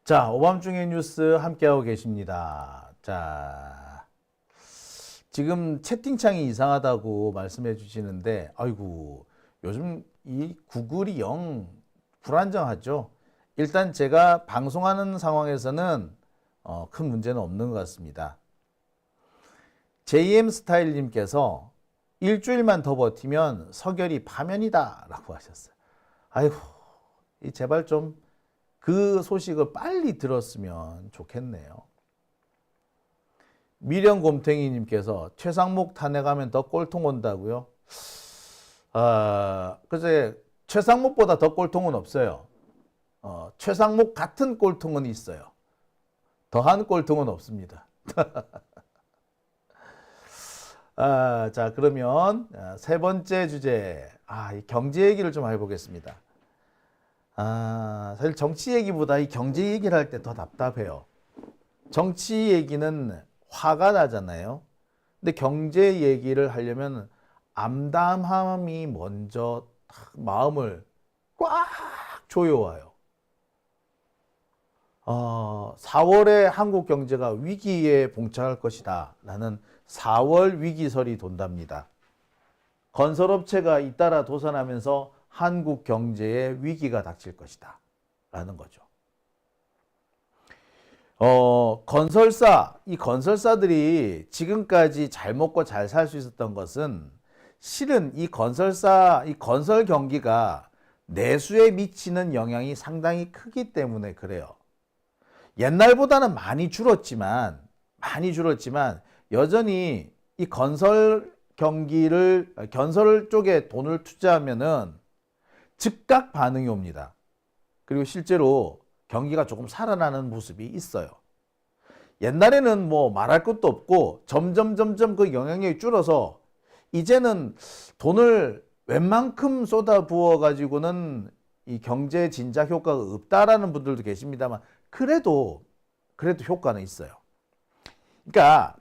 자, 오밤중의 뉴스 함께하고 계십니다. 자, 지금 채팅창이 이상하다고 말씀해 주시는데, 아이고, 요즘 이 구글이 영 불안정하죠. 일단 제가 방송하는 상황에서는 큰 문제는 없는 것 같습니다. JM 스타일님께서 일주일만 더 버티면 서결이 파면이다 라고 하셨어요. 아이고, 제발 좀 그 소식을 빨리 들었으면 좋겠네요. 미련곰탱이님께서 최상목 탄핵하면 더 꼴통 온다고요? 글쎄 최상목보다 더 꼴통은 없어요. 최상목 같은 꼴통은 있어요. 더한 꼴통은 없습니다. 자, 그러면 세 번째 주제, 이 경제 얘기를 좀 해보겠습니다. 사실 정치 얘기보다 이 경제 얘기를 할 때 더 답답해요. 정치 얘기는 화가 나잖아요. 근데 경제 얘기를 하려면 암담함이 먼저 마음을 꽉 조여와요. 4월에 한국 경제가 위기에 봉착할 것이다 라는 4월 위기설이 돈답니다. 건설업체가 잇따라 도산하면서 한국 경제에 위기가 닥칠 것이다 라는 거죠. 이 건설사들이 지금까지 잘 먹고 잘 살 수 있었던 것은 실은 이 건설 경기가 내수에 미치는 영향이 상당히 크기 때문에 그래요. 옛날보다는 많이 줄었지만 여전히 이 건설 쪽에 돈을 투자하면은 즉각 반응이 옵니다. 그리고 실제로 경기가 조금 살아나는 모습이 있어요. 옛날에는 뭐 말할 것도 없고 점점 그 영향력이 줄어서 이제는 돈을 웬만큼 쏟아부어 가지고는 이 경제 진작 효과가 없다라는 분들도 계십니다만 그래도 효과는 있어요. 그러니까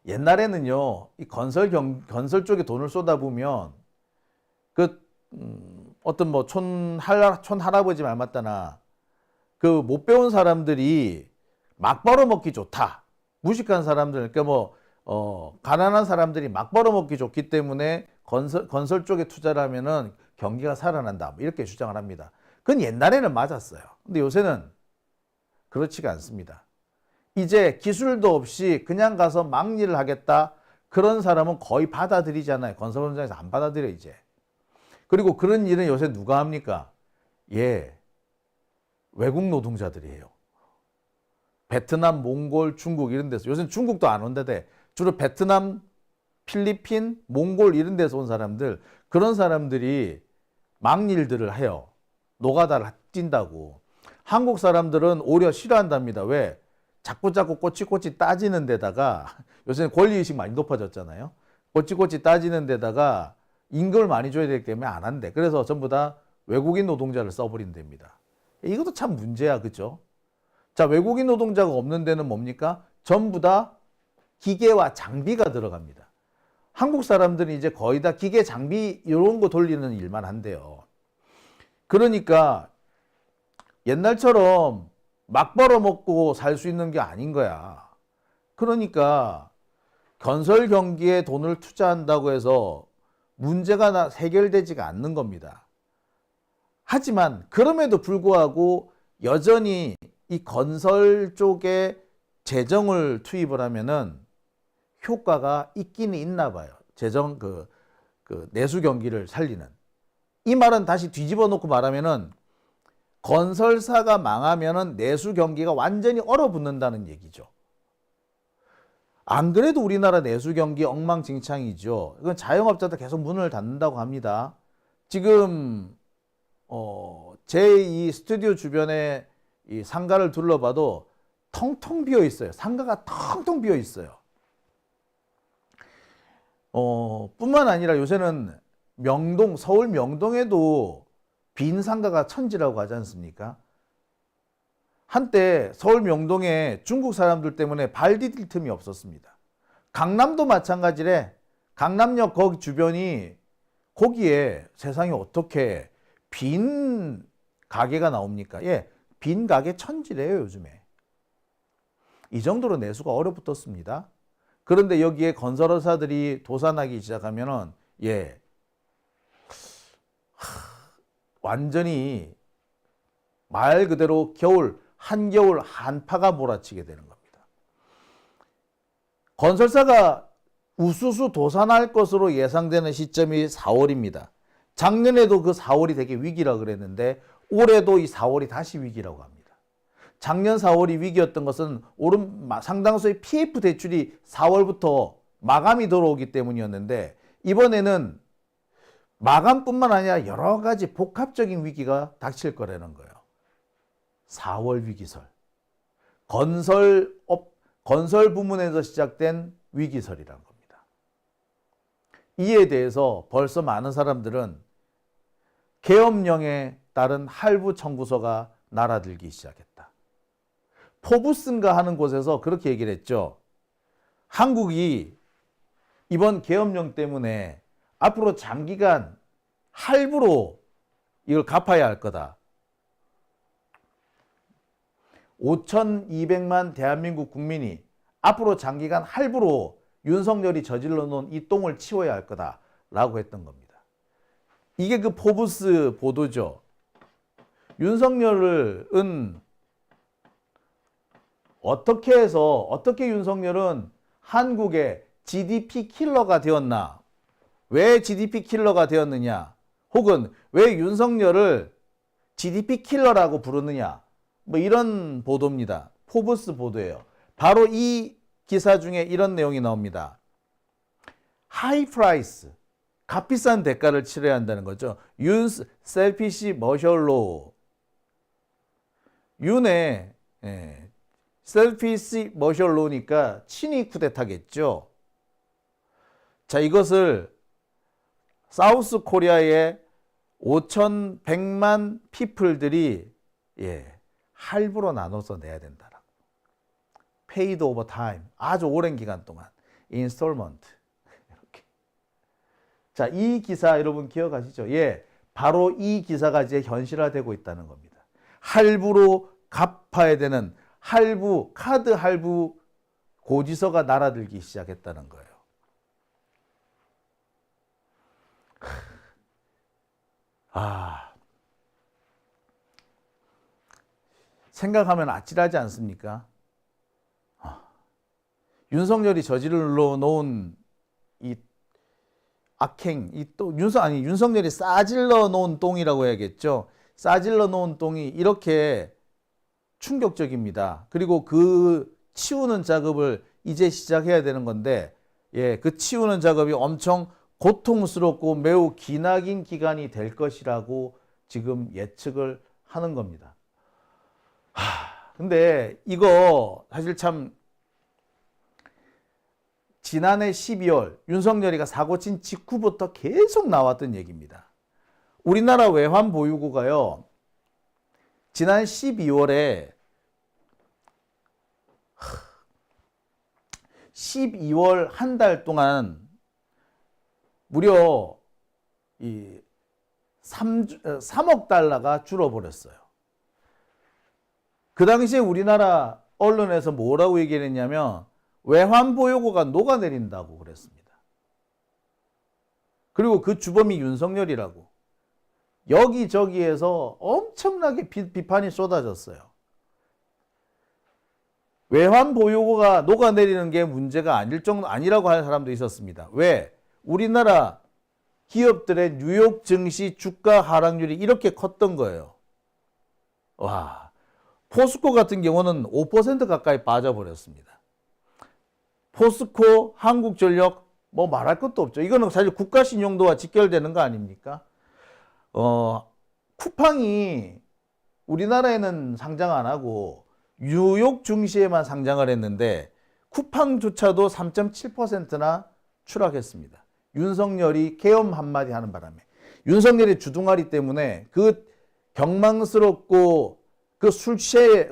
옛날에는요, 이 건설 쪽에 돈을 쏟아부으면 어떤 뭐 촌 할아버지 말 맞다나 그 못 배운 사람들이 막 벌어먹기 좋다. 무식한 사람들, 그러니까 가난한 사람들이 막 벌어먹기 좋기 때문에 건설 쪽에 투자를 하면은 경기가 살아난다. 뭐 이렇게 주장을 합니다. 그건 옛날에는 맞았어요. 근데 요새는 그렇지가 않습니다. 이제 기술도 없이 그냥 가서 막 일을 하겠다. 그런 사람은 거의 받아들이잖아요. 건설 현장에서 안 받아들여 이제. 그리고 그런 일은 요새 누가 합니까? 외국 노동자들이에요. 베트남, 몽골, 중국 이런 데서. 요새는 중국도 안 온다대. 주로 베트남, 필리핀, 몽골 이런 데서 온 사람들, 그런 사람들이 막 일들을 해요. 노가다를 뛴다고. 한국 사람들은 오히려 싫어한답니다. 왜? 자꾸 꼬치꼬치 따지는 데다가, 요새는 권리의식 많이 높아졌잖아요. 꼬치꼬치 따지는 데다가 임금을 많이 줘야 되기 때문에 안 한대. 그래서 전부 다 외국인 노동자를 써버린답니다. 이것도 참 문제야, 그죠? 자, 외국인 노동자가 없는 데는 뭡니까? 전부 다 기계와 장비가 들어갑니다. 한국 사람들은 이제 거의 다 기계, 장비 이런 거 돌리는 일만 한대요. 그러니까 옛날처럼 막 벌어먹고 살 수 있는 게 아닌 거야. 그러니까 건설 경기에 돈을 투자한다고 해서 문제가 해결되지가 않는 겁니다. 하지만 그럼에도 불구하고 여전히 이 건설 쪽에 재정을 투입을 하면은 효과가 있기는 있나 봐요. 재정 내수 경기를 살리는. 이 말은 다시 뒤집어 놓고 말하면은 건설사가 망하면은 내수 경기가 완전히 얼어붙는다는 얘기죠. 안 그래도 우리나라 내수 경기 엉망진창이죠. 이건 자영업자도 계속 문을 닫는다고 합니다. 지금 제 이 스튜디오 주변에 이 상가를 둘러봐도 텅텅 비어 있어요. 상가가 텅텅 비어 있어요. 뿐만 아니라 요새는 서울 명동에도 빈 상가가 천지라고 하지 않습니까? 한때 서울 명동에 중국 사람들 때문에 발 디딜 틈이 없었습니다. 강남도 마찬가지래. 강남역 거기 주변이 거기에 세상에 어떻게 빈 가게가 나옵니까? 빈 가게 천지래요, 요즘에. 이 정도로 내수가 얼어붙었습니다. 그런데 여기에 건설회사들이 도산하기 시작하면은, 예, 완전히 말 그대로 겨울, 한겨울 한파가 몰아치게 되는 겁니다. 건설사가 우수수 도산할 것으로 예상되는 시점이 4월입니다. 작년에도 그 4월이 되게 위기라 그랬는데 올해도 이 4월이 다시 위기라고 합니다. 작년 4월이 위기였던 것은 상당수의 PF 대출이 4월부터 마감이 들어오기 때문이었는데 이번에는 마감뿐만 아니라 여러 가지 복합적인 위기가 닥칠 거라는 거예요. 4월 위기설. 건설 부문에서 시작된 위기설이라는 겁니다. 이에 대해서 벌써 많은 사람들은 계엄령에 따른 할부 청구서가 날아들기 시작했다. 포브스인가 하는 곳에서 그렇게 얘기를 했죠. 한국이 이번 계엄령 때문에 앞으로 장기간 할부로 이걸 갚아야 할 거다. 5,200만 대한민국 국민이 앞으로 장기간 할부로 윤석열이 저질러 놓은 이 똥을 치워야 할 거다라고 했던 겁니다. 이게 그 포브스 보도죠. 윤석열은 어떻게 윤석열은 한국의 GDP 킬러가 되었나? 왜 GDP 킬러가 되었느냐? 혹은 왜 윤석열을 GDP 킬러라고 부르느냐? 뭐 이런 보도입니다. 포브스 보도예요. 바로 이 기사 중에 이런 내용이 나옵니다. 하이 프라이스, 값비싼 대가를 치러야 한다는 거죠. 윤's selfish martial law. 윤의 selfish martial law니까 친위 쿠데타겠죠. 자, 이것을 사우스 코리아의 5,100만 피플들이 할부로 나눠서 내야 된다라고. paid over time. 아주 오랜 기간 동안. installment. 이렇게. 자, 이 기사 여러분 기억하시죠? 예. 바로 이 기사가 이제 현실화되고 있다는 겁니다. 할부로 갚아야 되는 카드 할부 고지서가 날아들기 시작했다는 거예요. 생각하면 아찔하지 않습니까? 윤석열이 저질러 놓은 이 악행, 윤석열이 싸질러 놓은 똥이라고 해야겠죠. 싸질러 놓은 똥이 이렇게 충격적입니다. 그리고 그 치우는 작업을 이제 시작해야 되는 건데, 그 치우는 작업이 엄청 고통스럽고 매우 기나긴 기간이 될 것이라고 지금 예측을 하는 겁니다. 근데 이거 사실 참 지난해 12월 윤석열이가 사고 친 직후부터 계속 나왔던 얘기입니다. 우리나라 외환보유고가요. 지난 12월에 12월 한 달 동안 무려 3억 달러가 줄어버렸어요. 그 당시에 우리나라 언론에서 뭐라고 얘기를 했냐면 외환보유고가 녹아내린다고 그랬습니다. 그리고 그 주범이 윤석열이라고. 여기저기에서 엄청나게 비판이 쏟아졌어요. 외환보유고가 녹아내리는 게 문제가 아니라고 하는 사람도 있었습니다. 왜? 우리나라 기업들의 뉴욕 증시 주가 하락률이 이렇게 컸던 거예요. 와, 포스코 같은 경우는 5% 가까이 빠져버렸습니다. 포스코, 한국전력 뭐 말할 것도 없죠. 이거는 사실 국가 신용도와 직결되는 거 아닙니까? 쿠팡이 우리나라에는 상장 안 하고 뉴욕 증시에만 상장을 했는데 쿠팡조차도 3.7%나 추락했습니다. 윤석열이 계엄 한마디 하는 바람에. 윤석열의 주둥아리 때문에 그 경망스럽고 그 술에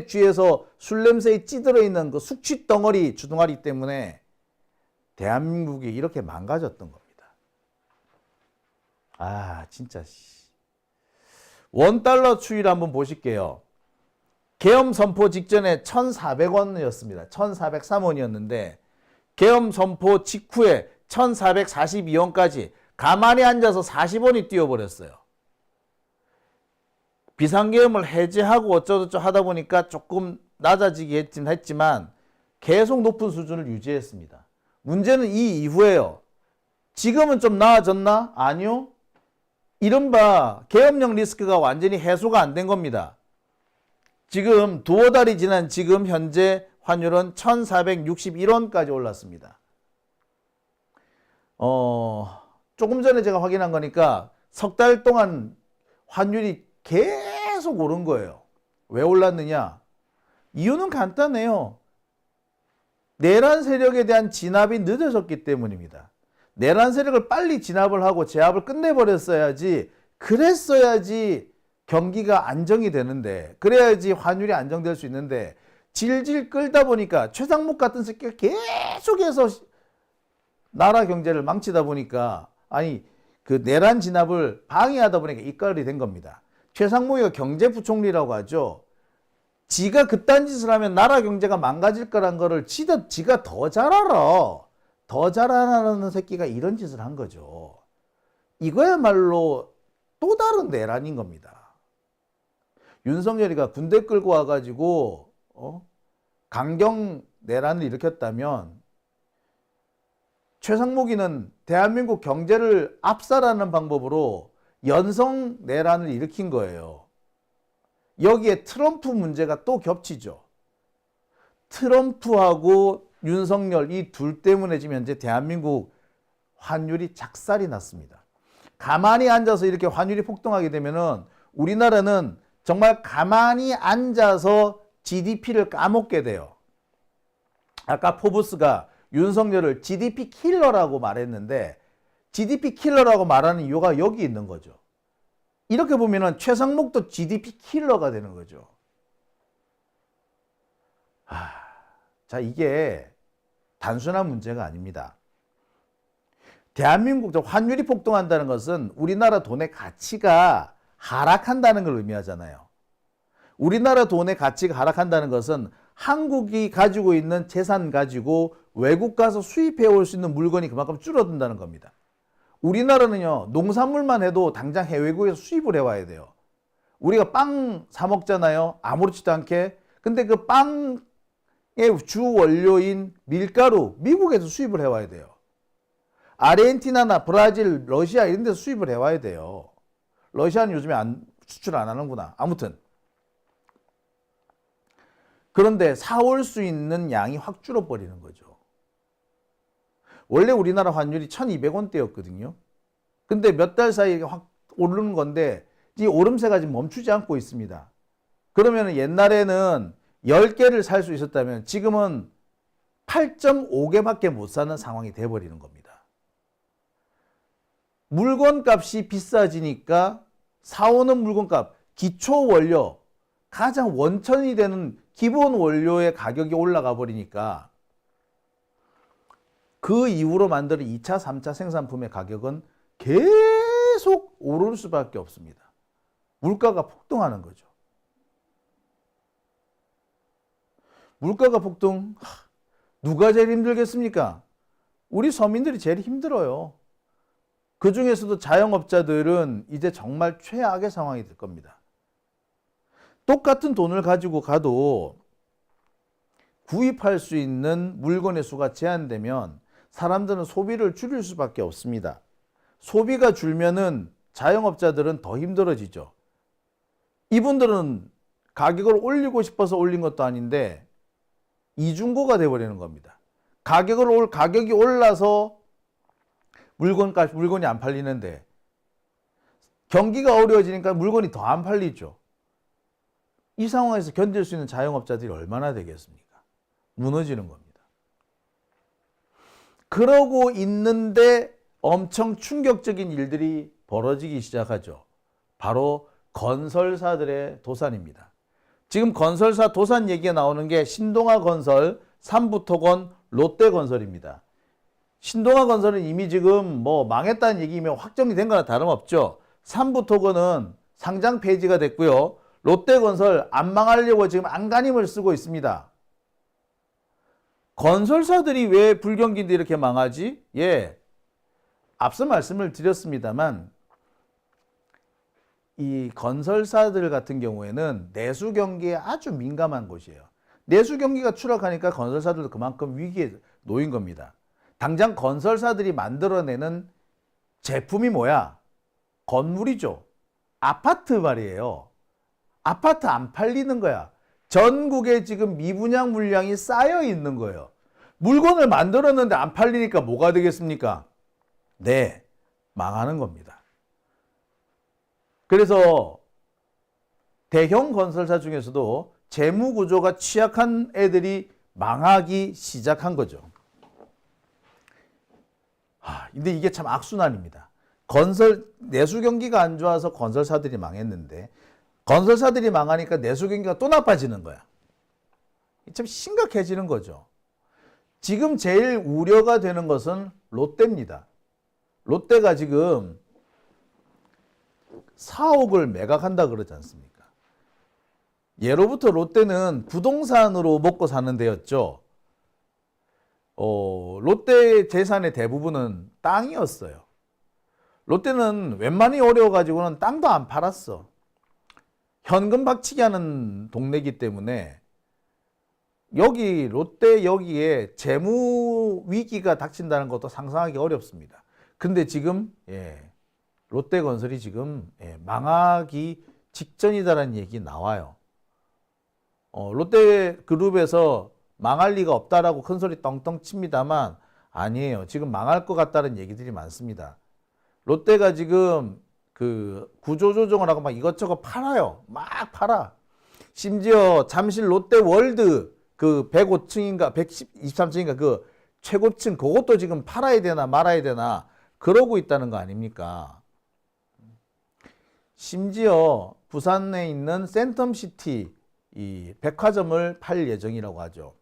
취해서 술 냄새에 찌들어 있는 그 숙취 덩어리 주둥아리 때문에 대한민국이 이렇게 망가졌던 겁니다. 진짜. 원달러 추이를 한번 보실게요. 계엄 선포 직전에 1,400원이었습니다. 1,403원이었는데 계엄 선포 직후에 1,442원까지 가만히 앉아서 40원이 뛰어버렸어요. 비상계엄을 해제하고 어쩌고저쩌고 하다 보니까 조금 낮아지긴 했지만 계속 높은 수준을 유지했습니다. 문제는 이 이후에요. 지금은 좀 나아졌나? 아니요. 이른바 계엄령 리스크가 완전히 해소가 안 된 겁니다. 지금 두어 달이 지난 지금 현재 환율은 1,461원까지 올랐습니다. 조금 전에 제가 확인한 거니까 석 달 동안 환율이 계속 오른 거예요. 왜 올랐느냐? 이유는 간단해요. 내란 세력에 대한 진압이 늦어졌기 때문입니다. 내란 세력을 빨리 진압을 하고 제압을 끝내버렸어야지, 그랬어야지 경기가 안정이 되는데, 그래야지 환율이 안정될 수 있는데, 질질 끌다 보니까 최상목 같은 새끼가 계속해서 나라 경제를 망치다 보니까, 아니 그 내란 진압을 방해하다 보니까 이깔이 된 겁니다. 최상목이가 경제부총리라고 하죠. 지가 그딴 짓을 하면 나라 경제가 망가질 거란 거를 지가 더 잘 알아. 더 잘 알아는 새끼가 이런 짓을 한 거죠. 이거야말로 또 다른 내란인 겁니다. 윤석열이가 군대 끌고 와가지고 강경 내란을 일으켰다면 최상목이는 대한민국 경제를 압살하는 방법으로 연성 내란을 일으킨 거예요. 여기에 트럼프 문제가 또 겹치죠. 트럼프하고 윤석열 이 둘 때문에 지금 현재 대한민국 환율이 작살이 났습니다. 가만히 앉아서 이렇게 환율이 폭등하게 되면은 우리나라는 정말 가만히 앉아서 GDP를 까먹게 돼요. 아까 포브스가 윤석열을 GDP 킬러라고 말했는데 GDP 킬러라고 말하는 이유가 여기 있는 거죠. 이렇게 보면은 최상목도 GDP 킬러가 되는 거죠. 자, 이게 단순한 문제가 아닙니다. 대한민국 환율이 폭등한다는 것은 우리나라 돈의 가치가 하락한다는 걸 의미하잖아요. 우리나라 돈의 가치가 하락한다는 것은 한국이 가지고 있는 재산 가지고 외국 가서 수입해 올 수 있는 물건이 그만큼 줄어든다는 겁니다. 우리나라는요, 농산물만 해도 당장 해외국에서 수입을 해와야 돼요. 우리가 빵 사 먹잖아요. 아무렇지도 않게. 근데 그 빵의 주 원료인 밀가루 미국에서 수입을 해와야 돼요. 아르헨티나나 브라질, 러시아 이런 데서 수입을 해와야 돼요. 러시아는 요즘에 수출 안 하는구나. 아무튼. 그런데 사올 수 있는 양이 확 줄어버리는 거죠. 원래 우리나라 환율이 1,200원대였거든요. 근데 몇 달 사이에 확 오르는 건데 이 오름세가 지금 멈추지 않고 있습니다. 그러면 옛날에는 10개를 살 수 있었다면 지금은 8.5개밖에 못 사는 상황이 돼버리는 겁니다. 물건값이 비싸지니까 사오는 물건값, 기초 원료, 가장 원천이 되는 기본 원료의 가격이 올라가 버리니까 그 이후로 만드는 2차, 3차 생산품의 가격은 계속 오를 수밖에 없습니다. 물가가 폭등하는 거죠. 물가가 폭등, 누가 제일 힘들겠습니까? 우리 서민들이 제일 힘들어요. 그 중에서도 자영업자들은 이제 정말 최악의 상황이 될 겁니다. 똑같은 돈을 가지고 가도 구입할 수 있는 물건의 수가 제한되면 사람들은 소비를 줄일 수밖에 없습니다. 소비가 줄면은 자영업자들은 더 힘들어지죠. 이분들은 가격을 올리고 싶어서 올린 것도 아닌데 이중고가 돼버리는 겁니다. 가격이 올라서 물건이 안 팔리는데 경기가 어려워지니까 물건이 더 안 팔리죠. 이 상황에서 견딜 수 있는 자영업자들이 얼마나 되겠습니까? 무너지는 겁니다. 그러고 있는데 엄청 충격적인 일들이 벌어지기 시작하죠. 바로 건설사들의 도산입니다. 지금 건설사 도산 얘기가 나오는 게 신동아건설, 삼부토건, 롯데건설입니다. 신동아건설은 이미 지금 뭐 망했다는 얘기면 확정이 된 거나 다름없죠. 삼부토건은 상장 폐지가 됐고요. 롯데건설 안 망하려고 지금 안간힘을 쓰고 있습니다. 건설사들이 왜 불경기인데 이렇게 망하지? 예, 앞서 말씀을 드렸습니다만 이 건설사들 같은 경우에는 내수 경기에 아주 민감한 곳이에요. 내수 경기가 추락하니까 건설사들도 그만큼 위기에 놓인 겁니다. 당장 건설사들이 만들어내는 제품이 뭐야? 건물이죠. 아파트 말이에요. 아파트 안 팔리는 거야. 전국에 지금 미분양 물량이 쌓여 있는 거예요. 물건을 만들었는데 안 팔리니까 뭐가 되겠습니까? 네, 망하는 겁니다. 그래서 대형 건설사 중에서도 재무 구조가 취약한 애들이 망하기 시작한 거죠. 근데 이게 참 악순환입니다. 내수 경기가 안 좋아서 건설사들이 망했는데 건설사들이 망하니까 내수 경기가 또 나빠지는 거야. 참 심각해지는 거죠. 지금 제일 우려가 되는 것은 롯데입니다. 롯데가 지금 4억을 매각한다 그러지 않습니까? 예로부터 롯데는 부동산으로 먹고 사는 데였죠. 롯데 재산의 대부분은 땅이었어요. 롯데는 웬만히 어려워가지고는 땅도 안 팔았어. 현금 박치기 하는 동네이기 때문에 롯데 여기에 재무 위기가 닥친다는 것도 상상하기 어렵습니다. 근데 지금 롯데건설이 지금 망하기 직전이다라는 얘기 나와요. 롯데그룹에서 망할 리가 없다라고 큰 소리 떵떵 칩니다만 아니에요. 지금 망할 것 같다는 얘기들이 많습니다. 롯데가 지금 그 구조조정을 하고 막 이것저것 팔아요. 막 팔아. 심지어 잠실 롯데월드 그 105층인가 123층인가 그 최고층 그것도 지금 팔아야 되나 말아야 되나 그러고 있다는 거 아닙니까? 심지어 부산에 있는 센텀시티 이 백화점을 팔 예정이라고 하죠.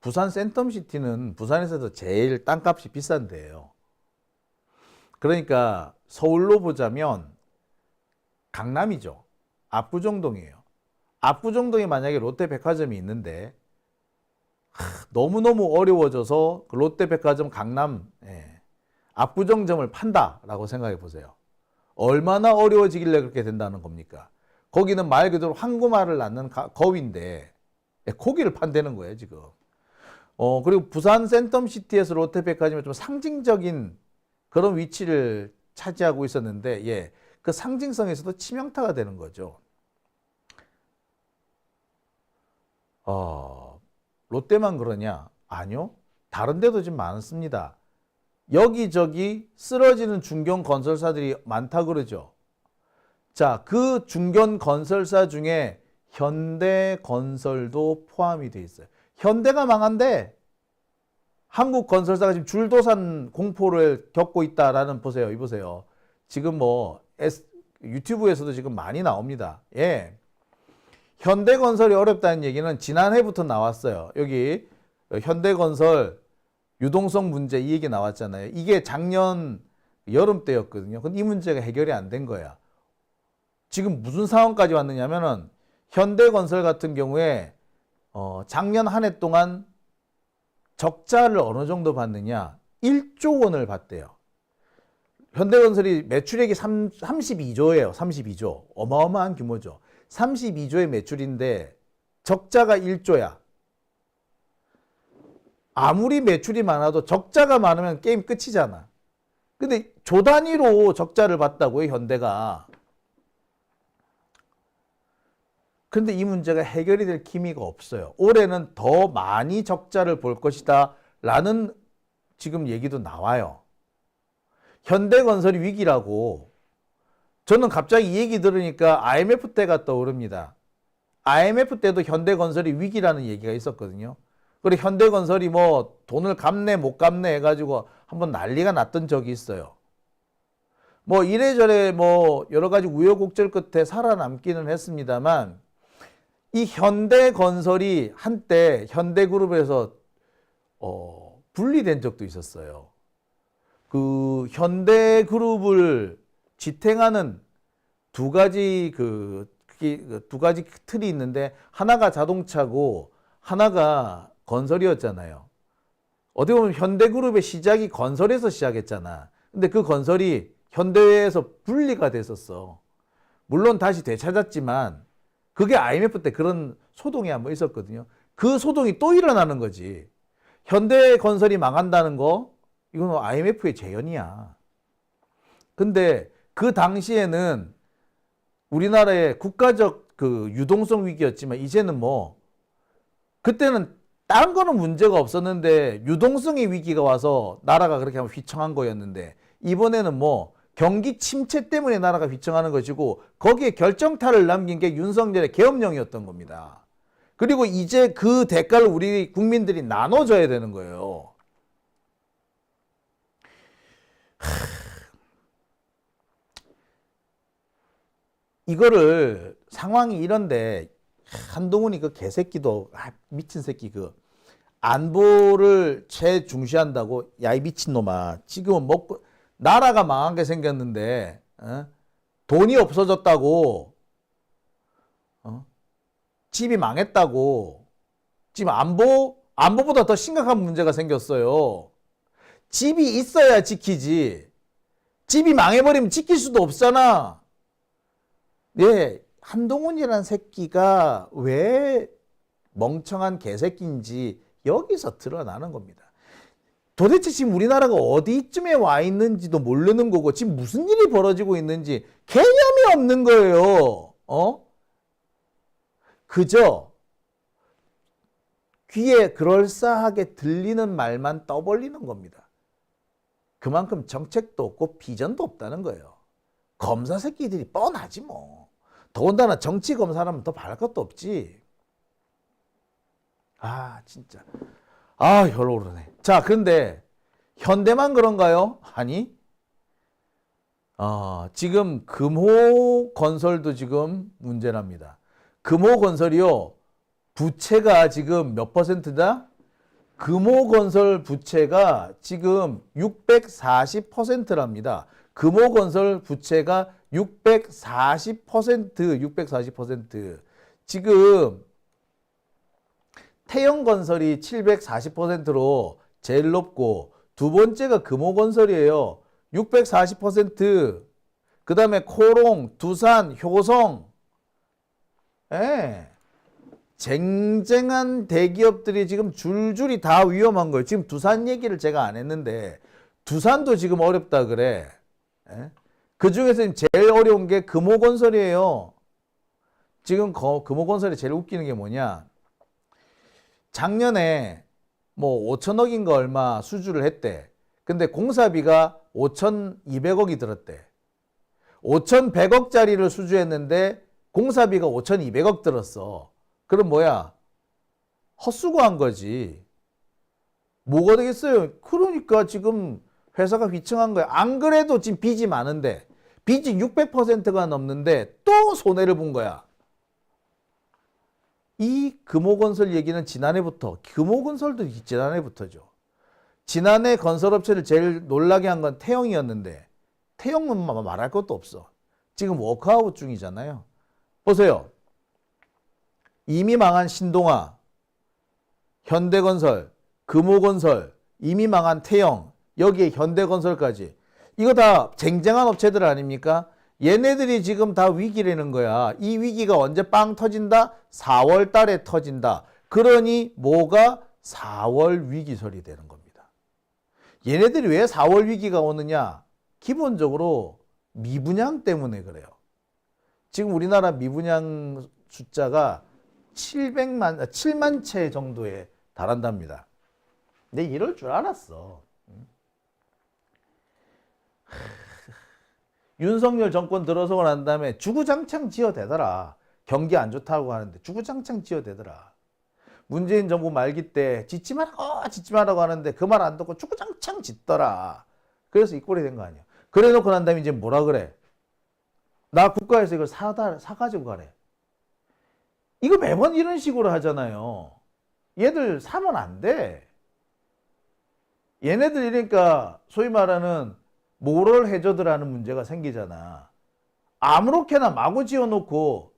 부산 센텀시티는 부산에서도 제일 땅값이 비싼 데예요. 그러니까 서울로 보자면 강남이죠. 압구정동이에요. 압구정동에 만약에 롯데백화점이 있는데 너무너무 어려워져서 그 롯데백화점 강남 압구정점을 판다라고 생각해 보세요. 얼마나 어려워지길래 그렇게 된다는 겁니까? 거기는 말 그대로 황금알을 낳는 거위인데 고기를 판다는 거예요 지금. 그리고 부산 센텀시티에서 롯데백화점이 좀 상징적인 그런 위치를 차지하고 있었는데 그 상징성에서도 치명타가 되는 거죠. 롯데만 그러냐? 아니요. 다른 데도 좀 많습니다. 여기저기 쓰러지는 중견 건설사들이 많다 그러죠. 자, 그 중견 건설사 중에 현대건설도 포함이 돼 있어요. 현대가 망한데 한국 건설사가 지금 줄도산 공포를 겪고 있다라는 보세요. 이보세요. 지금 유튜브에서도 지금 많이 나옵니다. 현대건설이 어렵다는 얘기는 지난해부터 나왔어요. 여기 현대건설 유동성 문제 이 얘기 나왔잖아요. 이게 작년 여름 때였거든요. 근데 이 문제가 해결이 안 된 거야. 지금 무슨 상황까지 왔느냐면은 현대건설 같은 경우에 작년 한 해 동안 적자를 어느 정도 받느냐? 1조 원을 받대요. 현대건설이 매출액이 32조예요. 32조. 어마어마한 규모죠. 32조의 매출인데 적자가 1조야. 아무리 매출이 많아도 적자가 많으면 게임 끝이잖아. 근데 조 단위로 적자를 봤다고요, 현대가. 근데 이 문제가 해결이 될 기미가 없어요. 올해는 더 많이 적자를 볼 것이다 라는 지금 얘기도 나와요. 현대건설이 위기라고. 저는 갑자기 이 얘기 들으니까 IMF 때가 떠오릅니다. IMF 때도 현대건설이 위기라는 얘기가 있었거든요. 그리고 현대건설이 돈을 갚네 못 갚네 해가지고 한번 난리가 났던 적이 있어요. 이래저래 여러 가지 우여곡절 끝에 살아남기는 했습니다만 이 현대건설이 한때 현대그룹에서 분리된 적도 있었어요. 그 현대그룹을 지탱하는 두 가지 두 가지 틀이 있는데 하나가 자동차고 하나가 건설이었잖아요. 어떻게 보면 현대그룹의 시작이 건설에서 시작했잖아. 근데 그 건설이 현대에서 분리가 됐었어. 물론 다시 되찾았지만 그게 IMF 때 그런 소동이 한번 있었거든요. 그 소동이 또 일어나는 거지. 현대건설이 망한다는 거 이건 IMF의 재현이야. 근데 그 당시에는 우리나라의 국가적 그 유동성 위기였지만 이제는 뭐 그때는 다른 거는 문제가 없었는데 유동성의 위기가 와서 나라가 그렇게 하면 휘청한 거였는데 이번에는 뭐 경기 침체 때문에 나라가 휘청하는 것이고 거기에 결정타를 남긴 게 윤석열의 계엄령이었던 겁니다. 그리고 이제 그 대가를 우리 국민들이 나눠줘야 되는 거예요. 이거를 상황이 이런데 한동훈이 그 개새끼도 미친 새끼 그 안보를 최중시한다고 야 이 미친놈아 지금은 먹고 나라가 망한 게 생겼는데 돈이 없어졌다고 집이 망했다고 지금 안보보다 더 심각한 문제가 생겼어요. 집이 있어야 지키지. 집이 망해버리면 지킬 수도 없잖아. 예, 한동훈이라는 새끼가 왜 멍청한 개새끼인지 여기서 드러나는 겁니다. 도대체 지금 우리나라가 어디쯤에 와 있는지도 모르는 거고 지금 무슨 일이 벌어지고 있는지 개념이 없는 거예요. 그저 귀에 그럴싸하게 들리는 말만 떠벌리는 겁니다. 그만큼 정책도 없고 비전도 없다는 거예요. 검사 새끼들이 뻔하지 뭐. 더군다나 정치 검사라면 더 바랄 것도 없지. 아 진짜. 아 혈오르네. 자 그런데 현대만 그런가요? 아니. 지금 금호건설도 지금 문제랍니다. 금호건설이요. 부채가 지금 몇 퍼센트다? 금호건설 부채가 지금 640%랍니다. 금호건설 부채가 640%. 지금 태영건설이 740%로 제일 높고 두 번째가 금호건설이에요. 640%. 그 다음에 코롱, 두산, 효성. 예. 쟁쟁한 대기업들이 지금 줄줄이 다 위험한 거예요. 지금 두산 얘기를 제가 안 했는데 두산도 지금 어렵다 그래. 예? 그 중에서 제일 어려운 게 금호건설이에요. 지금 금호건설이 제일 웃기는 게 뭐냐. 작년에 뭐 5천억인가 얼마 수주를 했대. 근데 공사비가 5,200억이 들었대. 5,100억짜리를 수주했는데 공사비가 5,200억 들었어. 그럼 뭐야? 헛수고한 거지. 뭐가 되겠어요? 그러니까 지금 회사가 휘청한 거야. 안 그래도 지금 빚이 많은데 빚이 600%가 넘는데 또 손해를 본 거야. 이 금호건설 얘기는 지난해부터, 금호건설도 지난해부터죠. 지난해 건설업체를 제일 놀라게 한 건 태영이었는데 태영은 말할 것도 없어. 지금 워크아웃 중이잖아요. 보세요. 이미 망한 신동아, 현대건설, 금호건설, 이미 망한 태영, 여기에 현대건설까지. 이거 다 쟁쟁한 업체들 아닙니까? 얘네들이 지금 다 위기라는 거야. 이 위기가 언제 빵 터진다? 4월 달에 터진다. 그러니 뭐가 4월 위기설이 되는 겁니다. 얘네들이 왜 4월 위기가 오느냐? 기본적으로 미분양 때문에 그래요. 지금 우리나라 미분양 숫자가 7만 채 정도에 달한답니다. 근데 이럴 줄 알았어. 윤석열 정권 들어서고 난 다음에 주구장창 지어대더라. 경기 안 좋다고 하는데 주구장창 지어대더라. 문재인 정부 말기 때 짓지 말라고 하는데 그 말 안 듣고 주구장창 짓더라. 그래서 이 꼴이 된 거 아니야. 그래 놓고 난 다음에 이제 뭐라 그래? 나 국가에서 이걸 사가지고 가래. 이거 매번 이런 식으로 하잖아요. 얘들 사면 안 돼. 얘네들 이러니까 소위 말하는 모럴 해저드라는 문제가 생기잖아. 아무렇게나 마구 지어놓고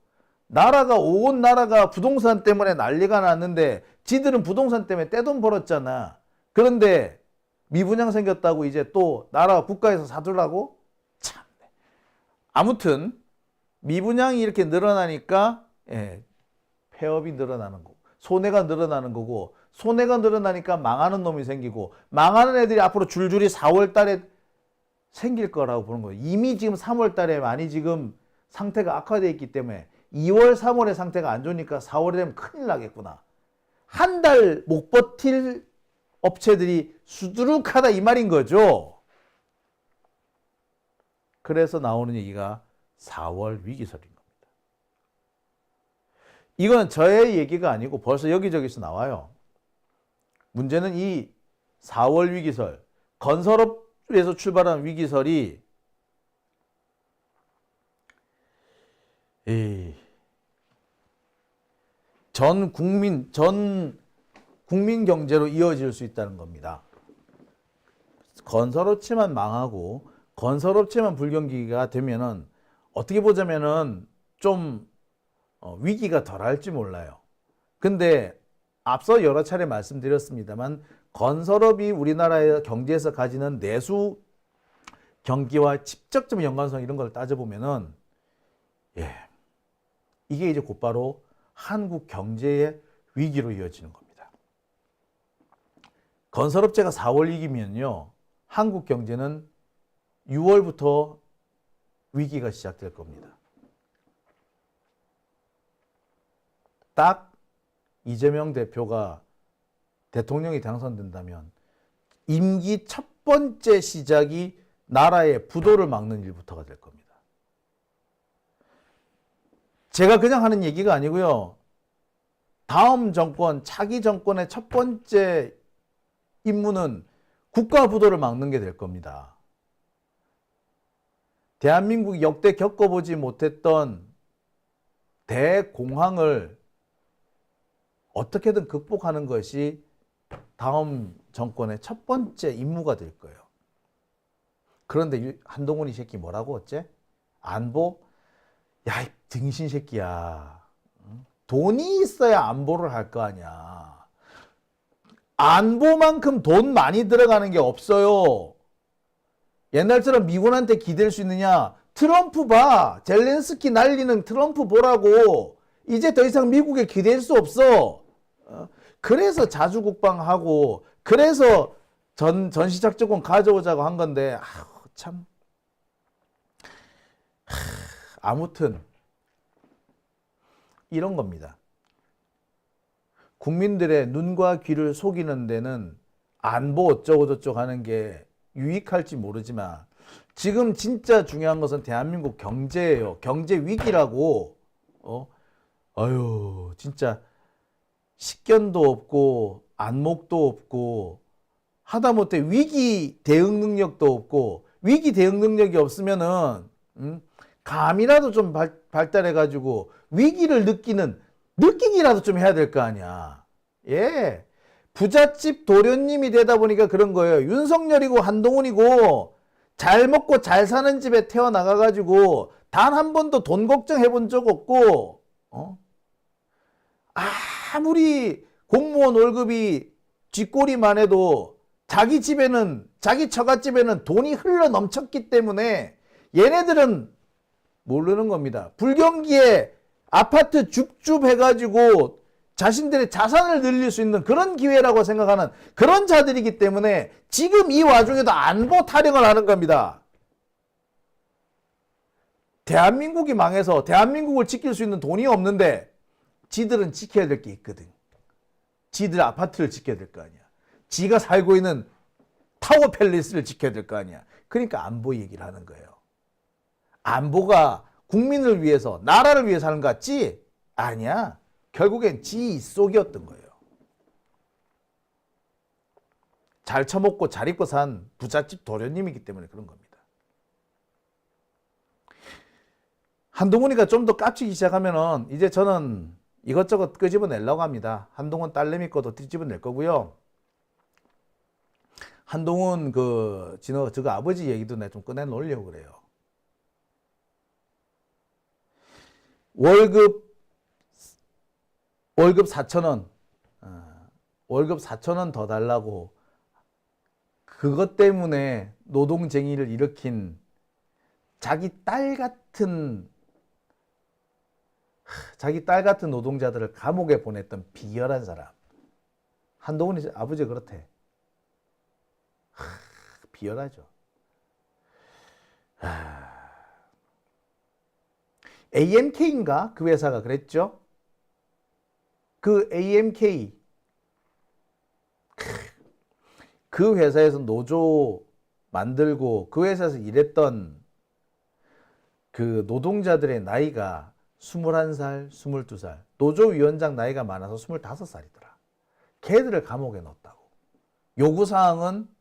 온 나라가 부동산 때문에 난리가 났는데 지들은 부동산 때문에 떼돈 벌었잖아. 그런데 미분양 생겼다고 이제 또 나라 국가에서 사두라고? 참. 아무튼 미분양이 이렇게 늘어나니까 폐업이 늘어나는 거고 손해가 늘어나는 거고 손해가 늘어나니까 망하는 놈이 생기고 망하는 애들이 앞으로 줄줄이 4월 달에 생길 거라고 보는 거예요. 이미 지금 3월 달에 많이 지금 상태가 악화되어 있기 때문에 2월, 3월의 상태가 안 좋으니까 4월에 되면 큰일 나겠구나. 한 달 못 버틸 업체들이 수두룩하다 이 말인 거죠. 그래서 나오는 얘기가 4월 위기설인 겁니다. 이건 저의 얘기가 아니고 벌써 여기저기서 나와요. 문제는 이 4월 위기설, 건설업에서 출발한 위기설이 전 국민 경제로 이어질 수 있다는 겁니다. 건설업체만 망하고 건설업체만 불경기가 되면은 어떻게 보자면은 좀 위기가 덜할지 몰라요. 근데 앞서 여러 차례 말씀드렸습니다만 건설업이 우리나라의 경제에서 가지는 내수 경기와 직접적 연관성 이런 걸 따져보면은 이게 이제 곧바로 한국 경제의 위기로 이어지는 겁니다. 건설업체가 4월 위기면요, 한국 경제는 6월부터 위기가 시작될 겁니다. 딱 이재명 대표가 대통령이 당선된다면 임기 첫 번째 시작이 나라의 부도를 막는 일부터가 될 겁니다. 제가 그냥 하는 얘기가 아니고요. 다음 정권, 차기 정권의 첫 번째 임무는 국가 부도를 막는 게 될 겁니다. 대한민국이 역대 겪어보지 못했던 대공황을 어떻게든 극복하는 것이 다음 정권의 첫 번째 임무가 될 거예요. 그런데 한동훈 이 새끼 뭐라고 어째? 안보? 야, 이 등신 새끼야. 돈이 있어야 안보를 할 거 아니야. 안보만큼 돈 많이 들어가는 게 없어요. 옛날처럼 미군한테 기댈 수 있느냐? 트럼프 봐. 젤렌스키 날리는 트럼프 보라고. 이제 더 이상 미국에 기댈 수 없어. 그래서 자주국방하고 그래서 전시작전권 가져오자고 한 건데 참. 아무튼 이런 겁니다. 국민들의 눈과 귀를 속이는 데는 안보 어쩌고저쩌고 하는 게 유익할지 모르지만 지금 진짜 중요한 것은 대한민국 경제예요. 경제 위기라고. 진짜 식견도 없고 안목도 없고 하다못해 위기 대응 능력도 없고 위기 대응 능력이 없으면은 감이라도 좀 발달해가지고 위기를 느끼기라도 좀 해야 될 거 아니야. 예. 부잣집 도련님이 되다 보니까 그런 거예요. 윤석열이고 한동훈이고 잘 먹고 잘 사는 집에 태어나가가지고 단 한 번도 돈 걱정해 본 적 없고, 아무리 공무원 월급이 쥐꼬리만 해도 자기 처갓집에는 돈이 흘러 넘쳤기 때문에 얘네들은 모르는 겁니다. 불경기에 아파트 줍줍 해가지고 자신들의 자산을 늘릴 수 있는 그런 기회라고 생각하는 그런 자들이기 때문에 지금 이 와중에도 안보 타령을 하는 겁니다. 대한민국이 망해서 대한민국을 지킬 수 있는 돈이 없는데 지들은 지켜야 될 게 있거든. 지들 아파트를 지켜야 될 거 아니야. 지가 살고 있는 타워 팰리스를 지켜야 될 거 아니야. 그러니까 안보 얘기를 하는 거예요. 안보가 국민을 위해서 나라를 위해서 하는 것 같지? 아니야. 결국엔 지 속이었던 거예요. 잘 처먹고 잘 입고 산 부잣집 도련님이기 때문에 그런 겁니다. 한동훈이가 좀 더 깝치기 시작하면은 이제 저는 이것저것 끄집어내려고 합니다. 한동훈 딸내미 것도 뒤집어낼 거고요. 한동훈 저거 아버지 얘기도 내가 좀 꺼내 놓으려고 그래요. 월급 4,000원, 월급 4,000원 더 달라고 그것 때문에 노동쟁의를 일으킨 자기 딸 같은 노동자들을 감옥에 보냈던 비열한 사람. 한동훈이 아버지 그렇대. 비열하죠. AMK인가? 그 회사가 그랬죠? 그 AMK. 그 회사에서 노조 만들고 그 회사에서 일했던 그 노동자들의 나이가 21살, 22살. 노조위원장 나이가 많아서 25살이더라. 걔들을 감옥에 넣었다고. 요구사항은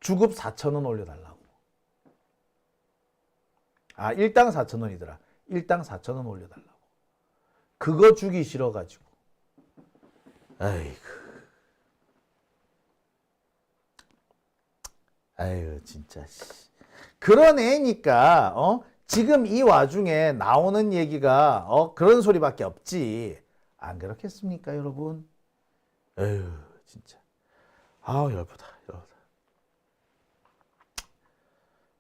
주급 4,000원 올려달라고. 일당 4,000원이더라. 일당 4,000원 올려달라고. 그거 주기 싫어가지고. 아이고. 아유, 진짜. 그런 애니까, 지금 이 와중에 나오는 얘기가, 그런 소리밖에 없지. 안 그렇겠습니까, 여러분? 에휴, 진짜. 열받아.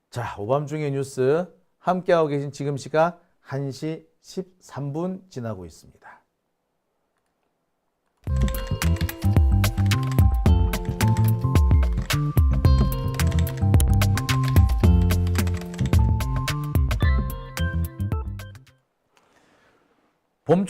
자, 오밤중의 뉴스 함께하고 계신 지금 시각 1시 13분 지나고 있습니다. 봄